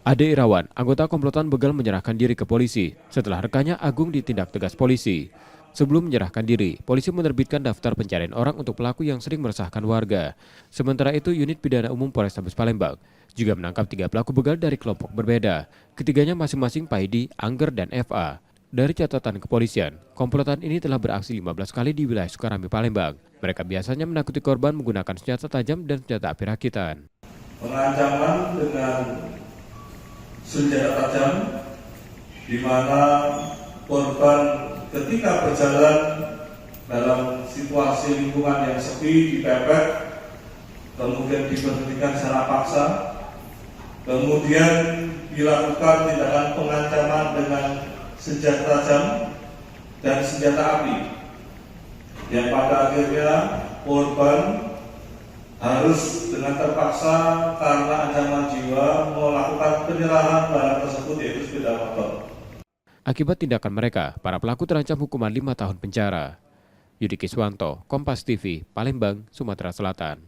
Ade Irawan, anggota komplotan begal menyerahkan diri ke polisi setelah rekannya Agung ditindak tegas polisi. Sebelum menyerahkan diri, polisi menerbitkan daftar pencarian orang untuk pelaku yang sering meresahkan warga. Sementara itu, unit pidana umum Polrestabes Palembang juga menangkap 3 pelaku begal dari kelompok berbeda. Ketiganya masing-masing Paidi, Angger, dan FA. Dari catatan kepolisian, komplotan ini telah beraksi 15 kali di wilayah Sukarami, Palembang. Mereka biasanya menakuti korban menggunakan senjata tajam dan senjata api rakitan. Pengancaman dengan senjata tajam, di mana korban ketika berjalan dalam situasi lingkungan yang sepi, dipepet, kemudian diberhentikan secara paksa, kemudian dilakukan tindakan pengancaman dengan senjata tajam dan senjata api, yang pada akhirnya korban harus dengan terpaksa karena ancaman jiwa melakukan penyerahan barang tersebut, yaitu sepeda motor. Akibat tindakan mereka, para pelaku terancam hukuman 5 tahun penjara. Yudi Kiswanto, Kompas TV, Palembang, Sumatera Selatan.